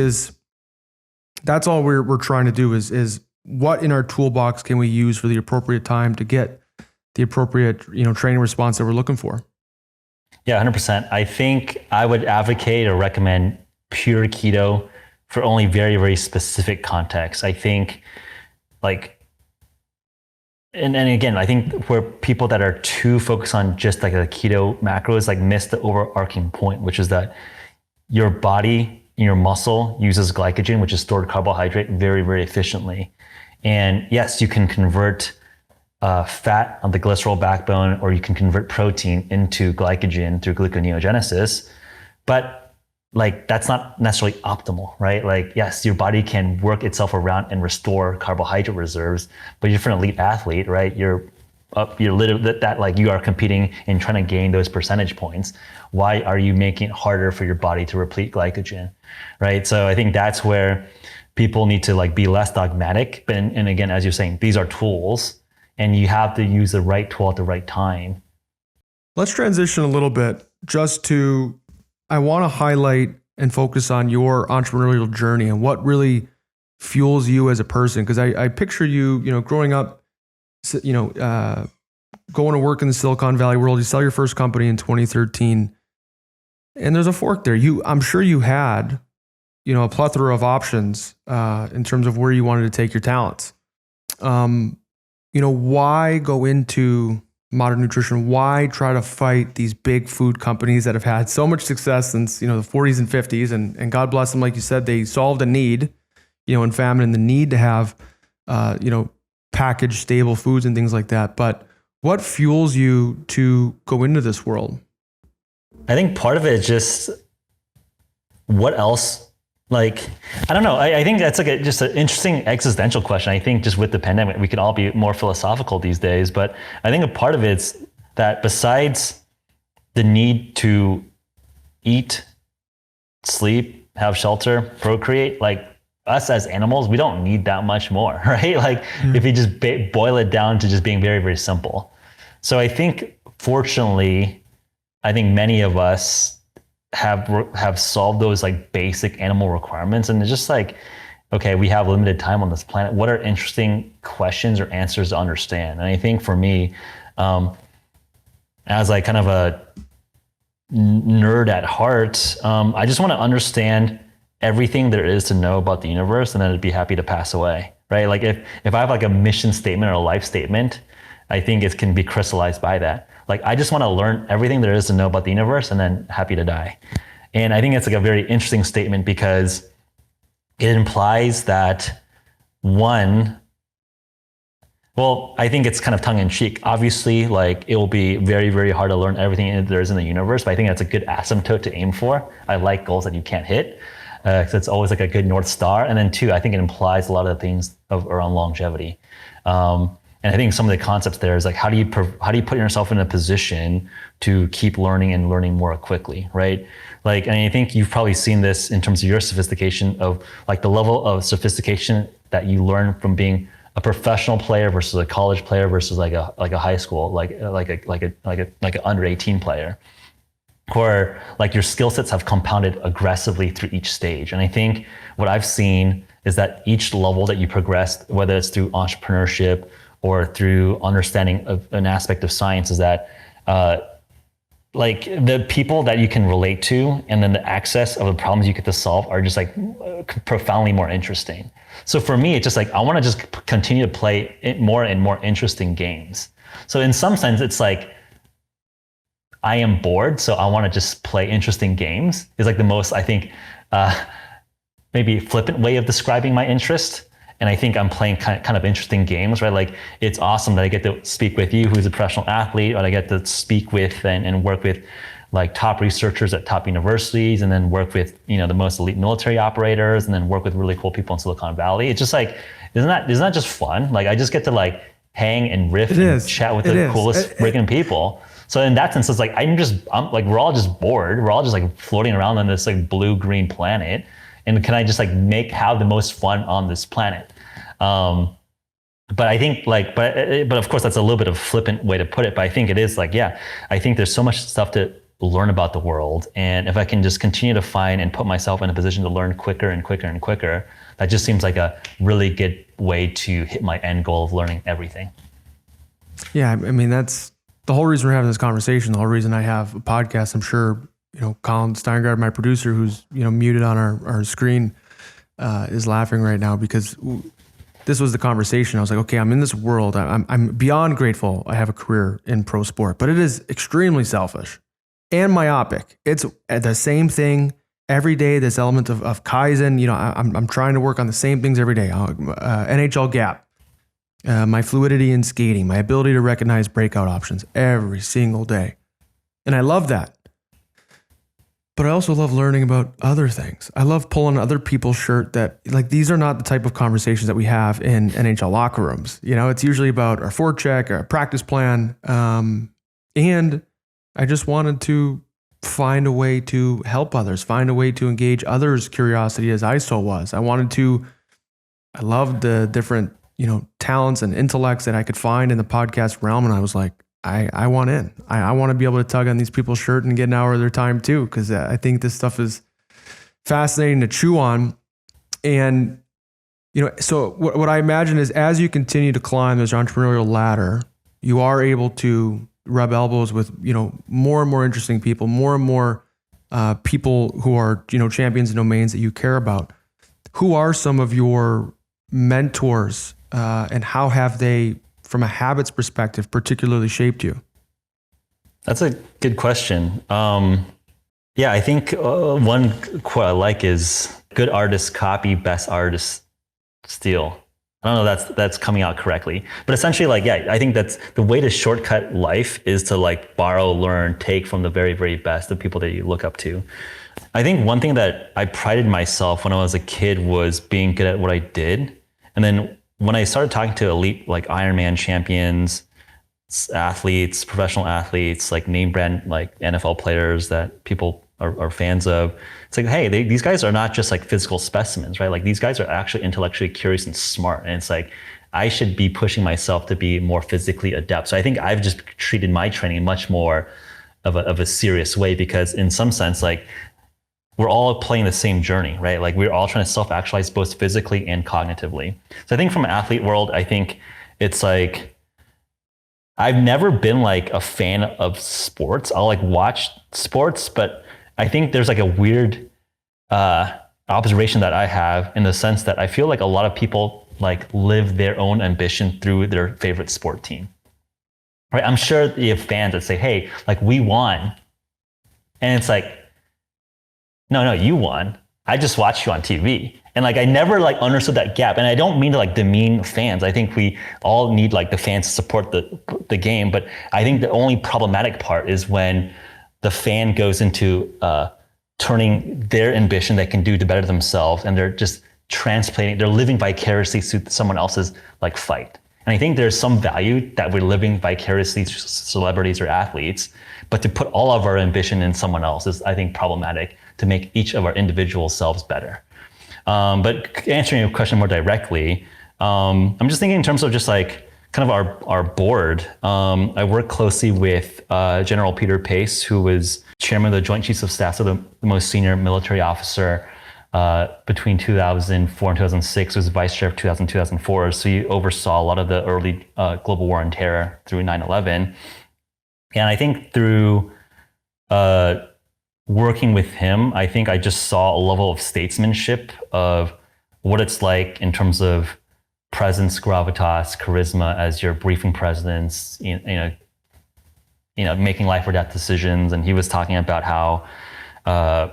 that's all we're trying to do is what in our toolbox can we use for the appropriate time to get the appropriate, training response that we're looking for. Yeah, 100%. I think I would advocate or recommend pure keto for only very, very specific contexts. I think and again, I think where people that are too focused on just like the keto macros, like miss the overarching point, which is that your body, your muscle uses glycogen, which is stored carbohydrate, very, very efficiently. And yes, you can convert fat on the glycerol backbone, or you can convert protein into glycogen through gluconeogenesis, but like that's not necessarily optimal, right? Like, yes, your body can work itself around and restore carbohydrate reserves, but if you're an elite athlete, right, you're literally that like you are competing and trying to gain those percentage points. Why are you making it harder for your body to replete glycogen, right? So I think that's where people need to like be less dogmatic. And again, as you're saying, these are tools, and you have to use the right tool at the right time. Let's transition a little bit I want to highlight and focus on your entrepreneurial journey and what really fuels you as a person. Because I picture you, growing up, going to work in the Silicon Valley world. You sell your first company in 2013, and there's a fork there. I'm sure you had, a plethora of options in terms of where you wanted to take your talents. Why go into modern nutrition? Why try to fight these big food companies that have had so much success since, the 40s and 50s? And God bless them, like you said, they solved a need, in famine, and the need to have, packaged stable foods and things like that. But what fuels you to go into this world? I think part of it is just what else. Like, I don't know. I think that's like just an interesting existential question. I think just with the pandemic, we could all be more philosophical these days. But I think a part of it's that besides the need to eat, sleep, have shelter, procreate, like us as animals, we don't need that much more, right? Like if you just boil it down to just being very, very simple. So I think, fortunately, I think many of us have solved those like basic animal requirements. And it's just like, okay, we have limited time on this planet. What are interesting questions or answers to understand? And I think for me, as like kind of a nerd at heart, I just want to understand everything there is to know about the universe, and then I'd be happy to pass away, right? Like if I have like a mission statement or a life statement, I think it can be crystallized by that. Like I just want to learn everything there is to know about the universe, and then happy to die. And I think it's like a very interesting statement because it implies that one, well, I think it's kind of tongue in cheek. Obviously, like it will be very, very hard to learn everything there is in the universe, but I think that's a good asymptote to aim for. I like goals that you can't hit. So it's always like a good North Star. And then two, I think it implies a lot of the things around longevity. And I think some of the concepts there is like, how do you put yourself in a position to keep learning and learning more quickly, right? Like, and I think you've probably seen this in terms of your sophistication of like the level of sophistication that you learn from being a professional player versus a college player versus like a high school, like an under 18 player, where like your skill sets have compounded aggressively through each stage. And I think what I've seen is that each level that you progress, whether it's through entrepreneurship or through understanding of an aspect of science, is that like the people that you can relate to and then the access of the problems you get to solve are just like profoundly more interesting. So for me, it's just like, I want to just continue to play more and more interesting games. So in some sense, it's like, I am bored, so I want to just play interesting games is like the most, I think, maybe flippant way of describing my interest. And I think I'm playing kind of interesting games, right? Like it's awesome that I get to speak with you, who's a professional athlete, or I get to speak with and work with like top researchers at top universities, and then work with, you know, the most elite military operators, and then work with really cool people in Silicon Valley. It's just like, isn't that just fun? Like I just get to like hang and riff and chat with the coolest freaking people. So in that sense, it's like, I'm like, we're all just bored. We're all just like floating around on this like blue-green planet. And can I just like have the most fun on this planet? But I think like, but of course that's a little bit of a flippant way to put it. But I think it is like, yeah, I think there's so much stuff to learn about the world. And if I can just continue to find and put myself in a position to learn quicker and quicker and quicker, that just seems like a really good way to hit my end goal of learning everything. Yeah. I mean, that's the whole reason we're having this conversation. The whole reason I have a podcast. I'm sure, you know, Colin Steingard, my producer, who's, you know, muted on our screen, is laughing right now because this was the conversation. I was like, okay, I'm in this world. I'm beyond grateful I have a career in pro sport, but it is extremely selfish and myopic. It's the same thing every day. This element of Kaizen, you know, I'm trying to work on the same things every day. NHL gap, my fluidity in skating, my ability to recognize breakout options every single day. And I love that. But I also love learning about other things. I love pulling other people's shirt that, like, these are not the type of conversations that we have in NHL locker rooms. You know, it's usually about our forecheck, our practice plan. And I just wanted to find a way to help others, find a way to engage others' curiosity as I so was. I loved the different, you know, talents and intellects that I could find in the podcast realm. And I was like, I want in. I want to be able to tug on these people's shirt and get an hour of their time too, because I think this stuff is fascinating to chew on. And, you know, so what I imagine is as you continue to climb this entrepreneurial ladder, you are able to rub elbows with, you know, more and more interesting people, more and more people who are, you know, champions in domains that you care about. Who are some of your mentors and how have they, from a habits perspective, particularly shaped you? That's a good question. Yeah, I think one quote I like is good artists copy, best artists steal. I don't know if that's coming out correctly, but essentially, like, yeah, I think that's the way to shortcut life is to like borrow, learn, take from the very, very best, the people that you look up to. I think one thing that I prided myself when I was a kid was being good at what I did. And then when I started talking to elite, like Ironman champions, athletes, professional athletes, like name brand, like NFL players that people are fans of, it's like, hey, these guys are not just like physical specimens, right? Like these guys are actually intellectually curious and smart. And it's like, I should be pushing myself to be more physically adept. So I think I've just treated my training much more of a serious way, because in some sense, like, we're all playing the same journey, right? Like, we're all trying to self-actualize both physically and cognitively. So I think from an athlete world, I think it's like, I've never been like a fan of sports. I'll like watch sports, but I think there's like a weird observation that I have, in the sense that I feel like a lot of people like live their own ambition through their favorite sport team, right? I'm sure you have fans that say, hey, like, we won. And it's like, no, you won. I just watched you on TV. And like, I never like understood that gap. And I don't mean to like demean fans. I think we all need like the fans to support the game. But I think the only problematic part is when the fan goes into turning their ambition they can do to better themselves, and they're just transplanting, they're living vicariously through someone else's like fight. And I think there's some value that we're living vicariously through celebrities or athletes, but to put all of our ambition in someone else is, I think, problematic to make each of our individual selves better. But answering your question more directly, I'm just thinking in terms of just like kind of our board. I work closely with General Peter Pace, who was chairman of the Joint Chiefs of Staff, so the most senior military officer between 2004 and 2006, was vice chair of 2004. So he oversaw a lot of the early global war on terror through 9/11. And I think through working with him, I think I just saw a level of statesmanship of what it's like in terms of presence, gravitas, charisma as your briefing presidents, making life or death decisions. And he was talking about how, the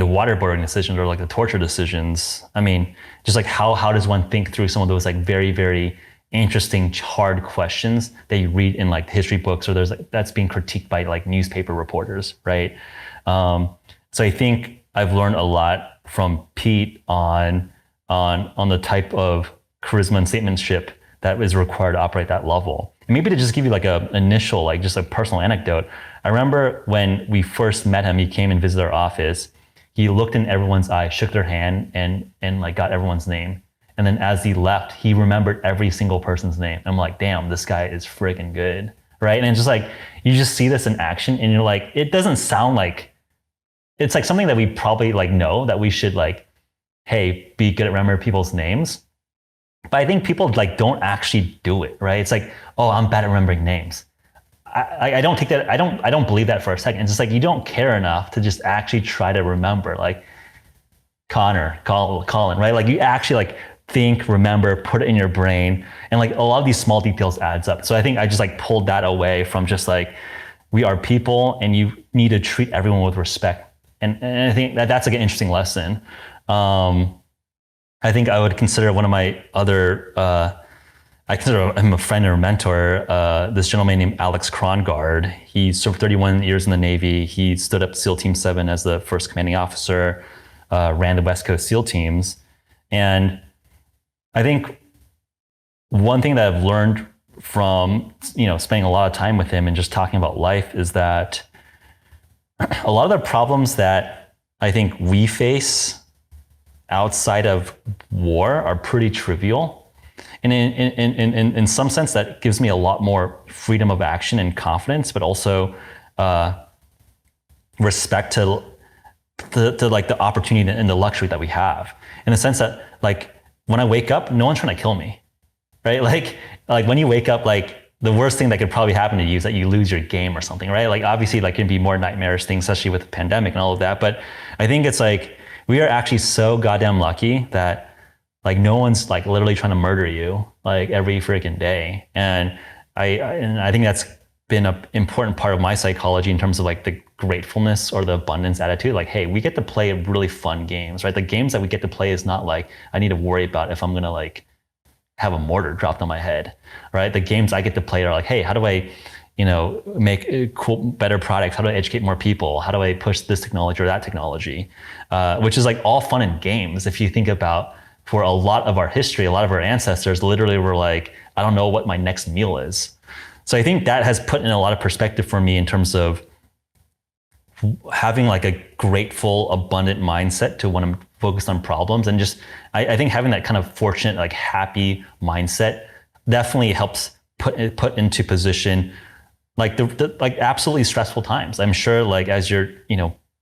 waterboarding decisions, or like the torture decisions. I mean, just like how does one think through some of those like very, very interesting, hard questions that you read in like history books, or that's being critiqued by like newspaper reporters, right? So I think I've learned a lot from Pete on the type of charisma and statesmanship that is required to operate that level. And maybe to just give you like a initial, like just a personal anecdote, I remember when we first met him, he came and visited our office. He looked in everyone's eyes, shook their hand, and like got everyone's name. And then as he left, he remembered every single person's name. I'm like, damn, this guy is friggin' good, right? And it's just like, you just see this in action, and you're like, it doesn't sound like, it's like something that we probably like know that we should like, hey, be good at remembering people's names. But I think people like don't actually do it, right? It's like, oh, I'm bad at remembering names. I don't take that, I don't believe that for a second. It's just like, you don't care enough to just actually try to remember, like Colin, right? Like, you actually like think, remember, put it in your brain. And like a lot of these small details adds up. So I think I just like pulled that away from just like, we are people and you need to treat everyone with respect. And I think that's like an interesting lesson. I think I would consider one of my other, I consider him a friend or a mentor, this gentleman named Alex Krongard. He served 31 years in the Navy. He stood up SEAL Team 7 as the first commanding officer, ran the West Coast SEAL teams. And I think one thing that I've learned from, spending a lot of time with him and just talking about life is that a lot of the problems that I think we face outside of war are pretty trivial. And in some sense, that gives me a lot more freedom of action and confidence, but also respect to like the opportunity and the luxury that we have. In the sense that like when I wake up, no one's trying to kill me, right? Like when you wake up, like the worst thing that could probably happen to you is that you lose your game or something, right? Like obviously, like it can be more nightmarish things, especially with the pandemic and all of that. But I think it's like we are actually so goddamn lucky that like no one's like literally trying to murder you like every freaking day. And I think that's been an important part of my psychology in terms of like the gratefulness or the abundance attitude. Like, hey, we get to play really fun games, right? The games that we get to play is not like I need to worry about if I'm gonna like have a mortar dropped on my head, right? The games I get to play are like, hey, how do I, make cool, better products? How do I educate more people? How do I push this technology or that technology? Which is like all fun and games. If you think about, for a lot of our history, a lot of our ancestors literally were like, I don't know what my next meal is. So I think that has put in a lot of perspective for me in terms of having like a grateful, abundant mindset to when I'm focused on problems. And just, I think having that kind of fortunate, like happy mindset definitely helps put into position like the like absolutely stressful times. I'm sure like as you're,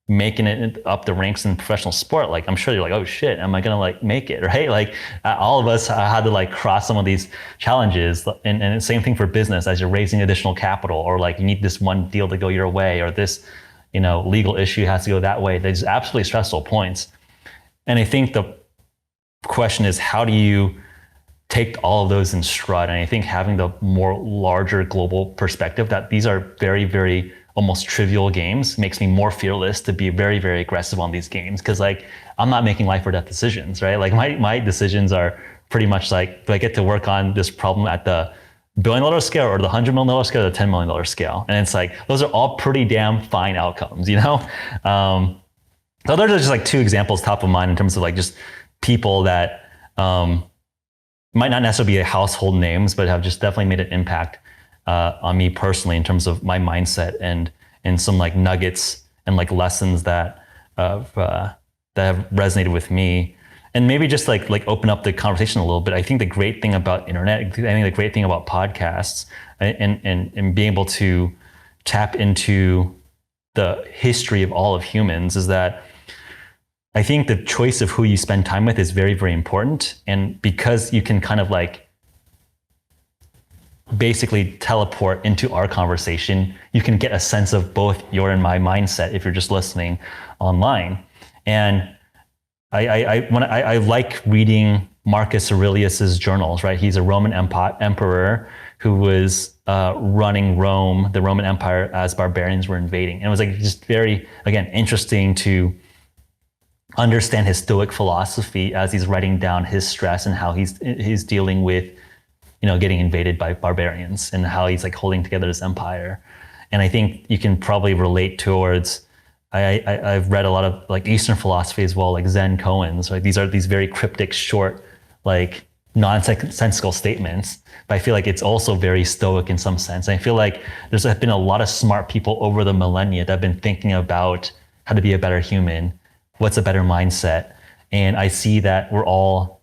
making it up the ranks in professional sport, like I'm sure you're like, oh shit, am I gonna like make it, right? Like all of us had to like cross some of these challenges, and the same thing for business as you're raising additional capital, or like you need this one deal to go your way, or this, legal issue has to go that way. There's absolutely stressful points. And I think the question is, how do you take all of those in stride? And I think having the more larger global perspective that these are very, very almost trivial games makes me more fearless to be very, very aggressive on these games. Cause like, I'm not making life or death decisions, right? Like my decisions are pretty much like, do I get to work on this problem at the $1 billion scale or the $100 million scale or the $10 million scale? And it's like, those are all pretty damn fine outcomes, So those are just like two examples top of mind in terms of like just people that might not necessarily be household names, but have just definitely made an impact on me personally in terms of my mindset and some like nuggets and like lessons that have resonated with me. And maybe just like open up the conversation a little bit. I think the great thing about internet, I think the great thing about podcasts and being able to tap into the history of all of humans is that I think the choice of who you spend time with is very, very important. And because you can kind of like basically teleport into our conversation, you can get a sense of both your and my mindset if you're just listening online. And I like reading Marcus Aurelius's journals, right? He's a Roman emperor who was running Rome, the Roman Empire, as barbarians were invading. And it was like just very, again, interesting to understand his Stoic philosophy as he's writing down his stress and how he's dealing with, getting invaded by barbarians and how he's like holding together his empire. And I think you can probably relate towards, I've read a lot of like Eastern philosophy as well, like Zen koans, right? These are these very cryptic, short, like nonsensical statements, but I feel like it's also very Stoic in some sense. And I feel like there's been a lot of smart people over the millennia that have been thinking about how to be a better human, what's a better mindset. And I see that we're all,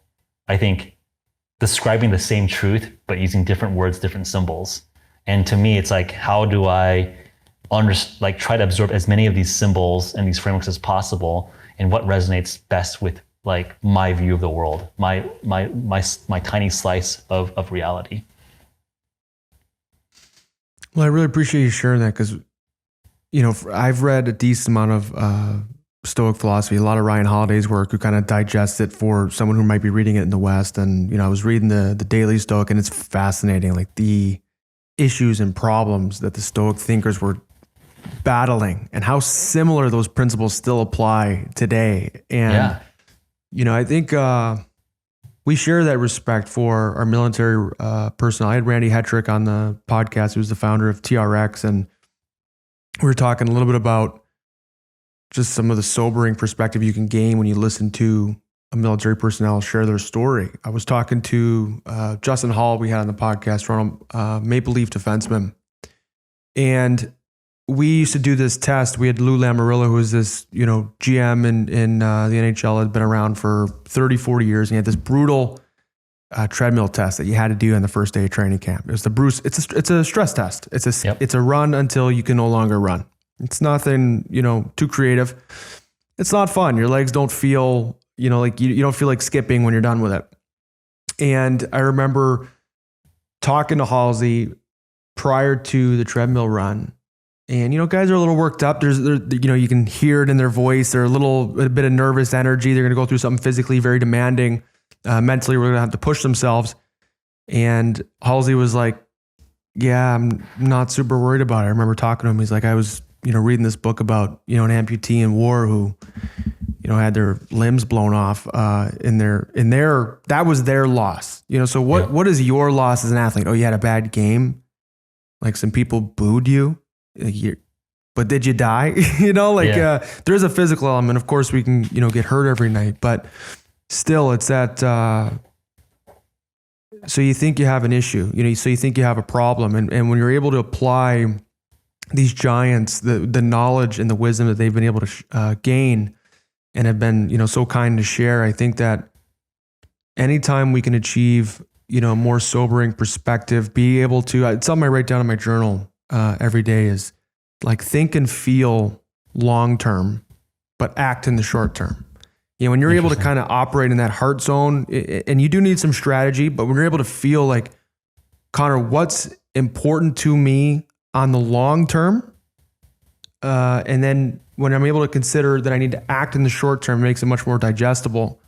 I think, describing the same truth, but using different words, different symbols. And to me, it's like, how do I try to absorb as many of these symbols and these frameworks as possible, and what resonates best with like my view of the world, my tiny slice of reality. Well, I really appreciate you sharing that because, I've read a decent amount of Stoic philosophy, a lot of Ryan Holiday's work, who kind of digests it for someone who might be reading it in the West. And, I was reading the Daily Stoic, and it's fascinating, like the issues and problems that the Stoic thinkers were battling and how similar those principles still apply today. And, I think we share that respect for our military personnel. I had Randy Hetrick on the podcast, who's the founder of TRX, and we were talking a little bit about just some of the sobering perspective you can gain when you listen to a military personnel share their story. I was talking to Justin Hall, we had on the podcast, from Maple Leaf defenseman. And we used to do this test. We had Lou Lamorilla, who was this, GM in the NHL, had been around for 30, 40 years. And he had this brutal treadmill test that you had to do on the first day of training camp. It was it's a stress test. It's a run until you can no longer run. It's nothing, too creative. It's not fun. Your legs don't feel, like you don't feel like skipping when you're done with it. And I remember talking to Halsey prior to the treadmill run. And, guys are a little worked up. You can hear it in their voice. They're a bit of nervous energy. They're going to go through something physically very demanding. Mentally, we're going to have to push themselves. And Halsey was like, yeah, I'm not super worried about it. I remember talking to him. He's like, I was reading this book about, an amputee in war who, had their limbs blown off that was their loss. So what is your loss as an athlete? Oh, you had a bad game? Like some people booed you? But did you die? There's a physical element. Of course, we can, get hurt every night, but still it's that, so you think you have an issue, so you think you have a problem. And when you're able to apply these giants, the knowledge and the wisdom that they've been able to gain and have been, so kind to share, I think that anytime we can achieve, a more sobering perspective, be able to, it's something I write down in my journal, every day is like think and feel long term, but act in the short term. When you're able to kind of operate in that heart zone, and you do need some strategy, but when you're able to feel like, Connor, what's important to me on the long term, and then when I'm able to consider that I need to act in the short term, it makes it much more digestible.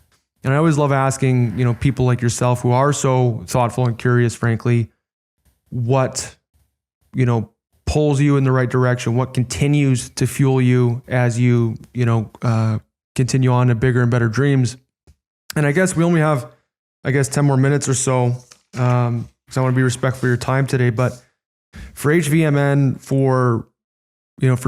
And I always love asking, people like yourself who are so thoughtful and curious, frankly, what, pulls you in the right direction, what continues to fuel you as you, continue on to bigger and better dreams. And I guess we only have, 10 more minutes or so, because I want to be respectful of your time today. But for HVMN, for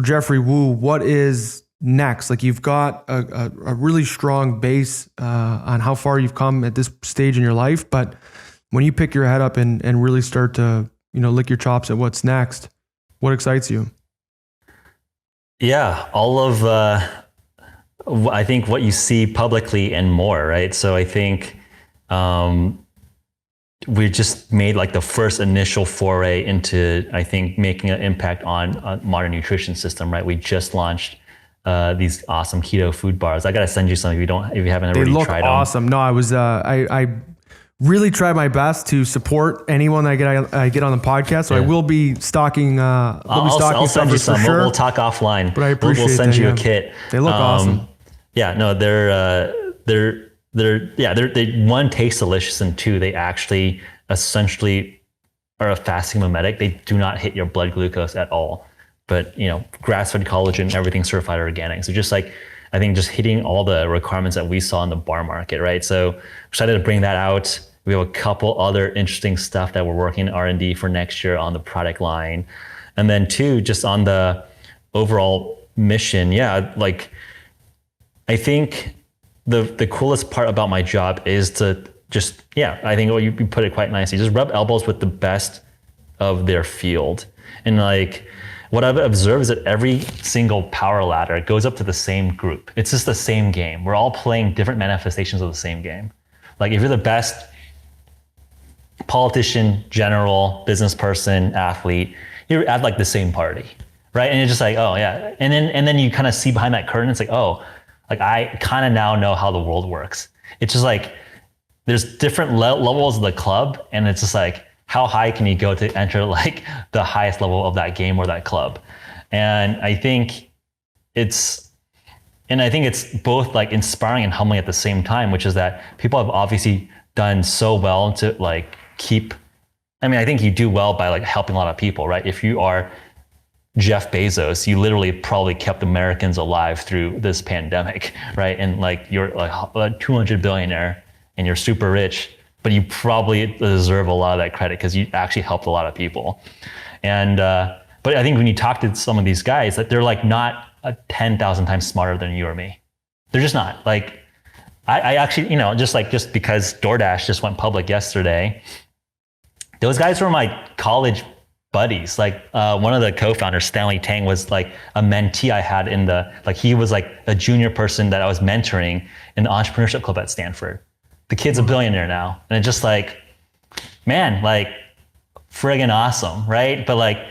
Geoffrey Woo, what is next? Like, you've got a really strong base on how far you've come at this stage in your life. But when you pick your head up and really start to, lick your chops at what's next, what excites you? Yeah, all of, I think what you see publicly and more, right? So I think we just made like the first initial foray into, I think, making an impact on modern nutrition system, right? We just launched these awesome keto food bars. I gotta send you some if you haven't already tried them. They look awesome. No, I really try my best to support anyone I get on the podcast. So yeah. I will be stocking. I'll send you some. Sure. We'll talk offline. But I appreciate we'll send you a kit. They look awesome. Yeah, no, they one, taste delicious, and two, they actually essentially are a fasting mimetic. They do not hit your blood glucose at all. But grass-fed collagen, everything certified organic. So just like, I think just hitting all the requirements that we saw in the bar market, right? So excited to bring that out. We have a couple other interesting stuff that we're working in R&D for next year on the product line. And then two, just on the overall mission, like I think the coolest part about my job is to just, I think you put it quite nicely, just rub elbows with the best of their field. And like, what I've observed is that every single power ladder goes up to the same group. It's just the same game. We're all playing different manifestations of the same game. Like if you're the best politician, general, business person, athlete, you're at like the same party, right? And you're just like, oh yeah. And then you kind of see behind that curtain, it's like, oh, like I kind of now know how the world works. It's just like, there's different levels of the club, and it's just like, how high can you go to enter like the highest level of that game or that club? And I think it's both like inspiring and humbling at the same time, which is that people have obviously done so well to like I think you do well by like helping a lot of people, right? If you are Jeff Bezos, you literally probably kept Americans alive through this pandemic, right? And like you're like a 200 billionaire and you're super rich, but you probably deserve a lot of that credit because you actually helped a lot of people. And but I think when you talk to some of these guys, that they're like not 10,000 times smarter than you or me. They're just not. Like I actually, just because DoorDash just went public yesterday, those guys were my college buddies. Like one of the co-founders, Stanley Tang, was like a mentee I had he was like a junior person that I was mentoring in the Entrepreneurship Club at Stanford. The kid's a billionaire now. And it's just like, man, like friggin' awesome, right? But like,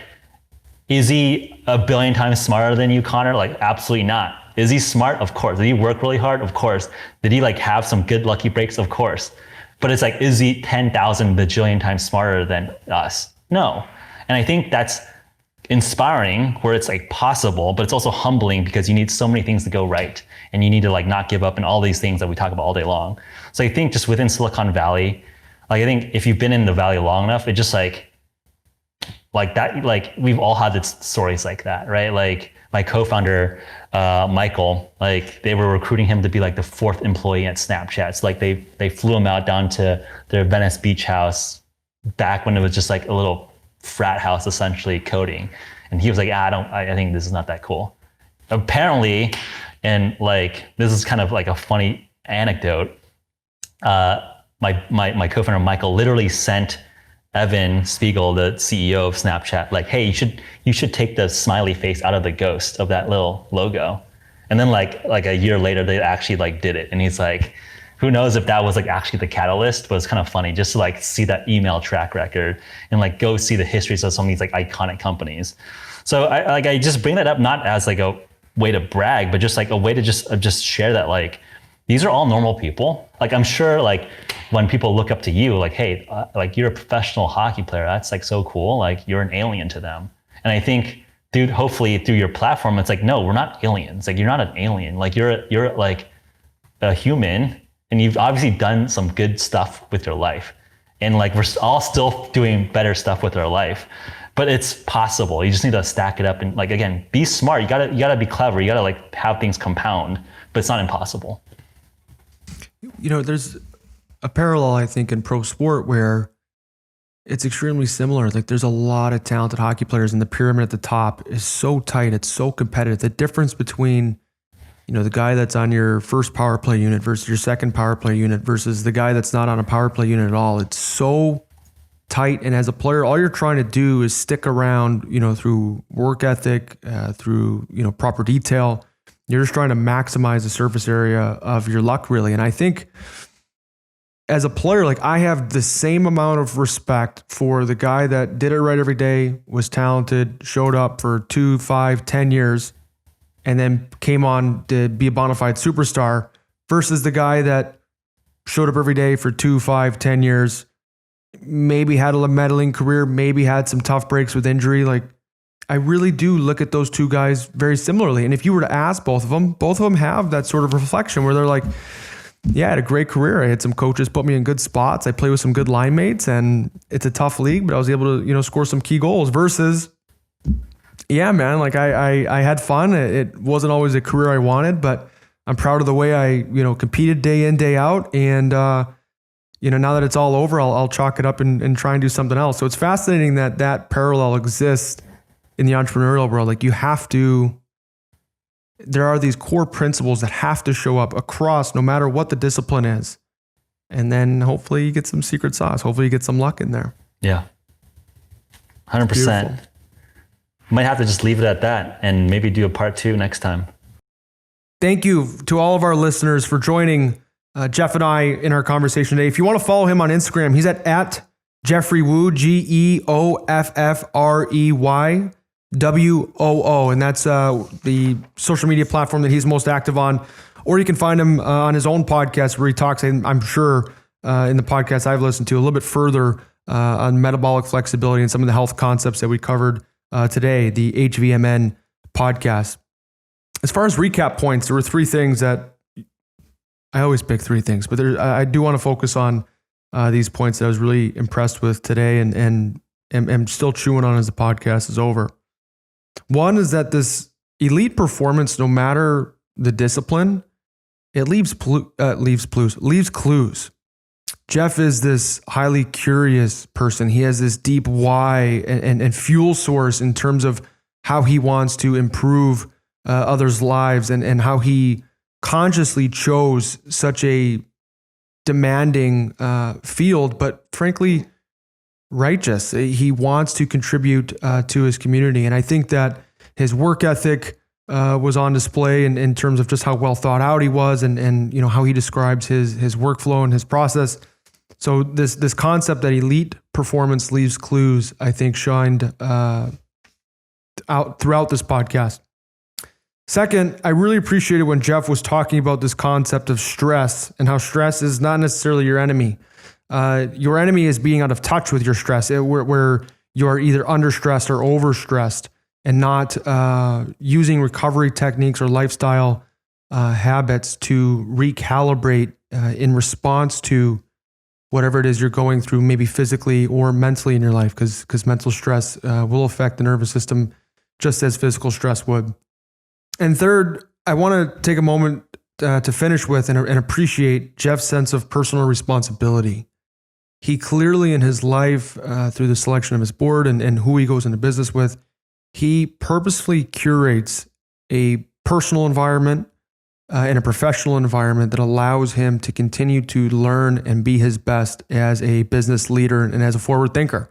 is he a billion times smarter than you, Connor? Like, absolutely not. Is he smart? Of course. Did he work really hard? Of course. Did he like have some good lucky breaks? Of course. But it's like, is he 10,000 bajillion times smarter than us? No. And I think that's inspiring where it's like possible, but it's also humbling because you need so many things to go right. And you need to like not give up and all these things that we talk about all day long. So I think just within Silicon Valley, like I think if you've been in the Valley long enough, it just like that, like we've all had stories like that, right? Like my co-founder, Michael, like they were recruiting him to be like the 4th employee at Snapchat. So like they flew him out down to their Venice Beach house back when it was just like a little frat house, essentially coding. And he was like, I think this is not that cool. Apparently, and like, this is kind of like a funny anecdote. My co-founder, Michael, literally sent Evan Spiegel, the CEO of Snapchat, like, hey, you should take the smiley face out of the ghost of that little logo. And then like a year later, they actually like did it. And he's like, who knows if that was like actually the catalyst, but it's kind of funny just to like see that email track record and like go see the histories of some of these like iconic companies. So I just bring that up not as like a way to brag, but just like a way to just share that like these are all normal people. Like I'm sure like when people look up to you, like, hey, like you're a professional hockey player. That's like so cool. Like you're an alien to them. And I think, dude, hopefully through your platform, it's like, no, we're not aliens. Like you're not an alien. Like you're like a human, and you've obviously done some good stuff with your life. And like we're all still doing better stuff with our life, but it's possible. You just need to stack it up and like, again, be smart. You gotta be clever. You gotta like have things compound, but it's not impossible. You know, there's a parallel, I think, in pro sport where it's extremely similar. Like there's a lot of talented hockey players and the pyramid at the top is so tight. It's so competitive. The difference between, you know, the guy that's on your first power play unit versus your second power play unit versus the guy that's not on a power play unit at all. It's so tight. And as a player, all you're trying to do is stick around, you know, through work ethic, through, you know, proper detail. You're just trying to maximize the surface area of your luck, really. And I think as a player, like I have the same amount of respect for the guy that did it right every day, was talented, showed up for 2, 5, 10 years, and then came on to be a bona fide superstar versus the guy that showed up every day for 2, 5, 10 years, maybe had a meddling career, maybe had some tough breaks with injury. Like I really do look at those two guys very similarly. And if you were to ask both of them have that sort of reflection where they're like, yeah, I had a great career. I had some coaches put me in good spots. I play with some good line mates and it's a tough league, but I was able to, you know, score some key goals versus, yeah, man, like I had fun. It wasn't always a career I wanted, but I'm proud of the way I, you know, competed day in, day out. And, you know, now that it's all over, I'll chalk it up and try and do something else. So it's fascinating that parallel exists in the entrepreneurial world. Like there are these core principles that have to show up across no matter what the discipline is. And then hopefully you get some secret sauce. Hopefully you get some luck in there. Yeah. 100%. Might have to just leave it at that and maybe do a part 2 next time. Thank you to all of our listeners for joining Geoff and I in our conversation today. If you want to follow him on Instagram, he's at Geoffrey Woo, Geoffrey WOO, and that's the social media platform that he's most active on. Or you can find him on his own podcast where he talks, I'm sure in the podcast I've listened to, a little bit further on metabolic flexibility and some of the health concepts that we covered today, the HVMN podcast. As far as recap points, there were 3 things that I always pick 3 things, but I do want to focus on these points that I was really impressed with today and am still chewing on as the podcast is over. One is that this elite performance, no matter the discipline, it leaves clues. Geoff is this highly curious person. He has this deep why and fuel source in terms of how he wants to improve others' lives and how he consciously chose such a demanding field, but frankly, righteous. He wants to contribute to his community. And I think that his work ethic was on display in terms of just how well thought out he was and you know how he describes his workflow and his process. So this concept that elite performance leaves clues, I think, shined out throughout this podcast. Second, I really appreciated when Geoff was talking about this concept of stress and how stress is not necessarily your enemy. Your enemy is being out of touch with your stress, where you're either under-stressed or over-stressed and not using recovery techniques or lifestyle habits to recalibrate in response to whatever it is you're going through, maybe physically or mentally in your life, because mental stress will affect the nervous system just as physical stress would. And third, I want to take a moment to finish with and appreciate Geoff's sense of personal responsibility. He clearly in his life, through the selection of his board and who he goes into business with, he purposefully curates a personal environment and a professional environment that allows him to continue to learn and be his best as a business leader and as a forward thinker.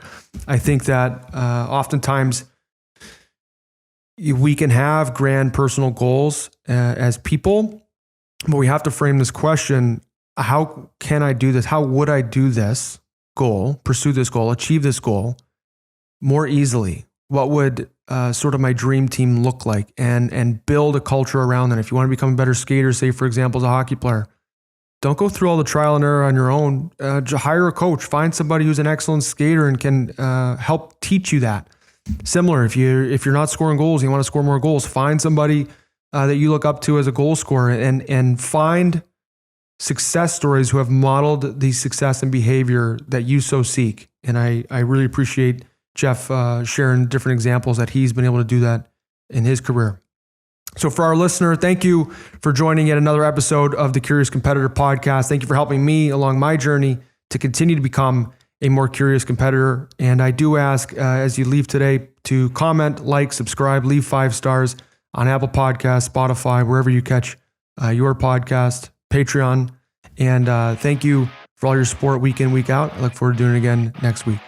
I think that oftentimes we can have grand personal goals as people, but we have to frame this question how can I do this? How would I do this goal, pursue this goal, achieve this goal more easily? What would sort of my dream team look like? And build a culture around that. If you want to become a better skater, say for example, as a hockey player, don't go through all the trial and error on your own. Hire a coach. Find somebody who's an excellent skater and can help teach you that. Similar, if you're not scoring goals, and you want to score more goals, find somebody that you look up to as a goal scorer, and find success stories who have modeled the success and behavior that you so seek. And I really appreciate Geoff sharing different examples that he's been able to do that in his career. So for our listener, thank you for joining yet another episode of the Curious Competitor podcast. Thank you for helping me along my journey to continue to become a more curious competitor. And I do ask, as you leave today, to comment, like, subscribe, leave 5 stars on Apple Podcasts, Spotify, wherever you catch your podcast, Patreon. And thank you for all your support week in, week out. I look forward to doing it again next week.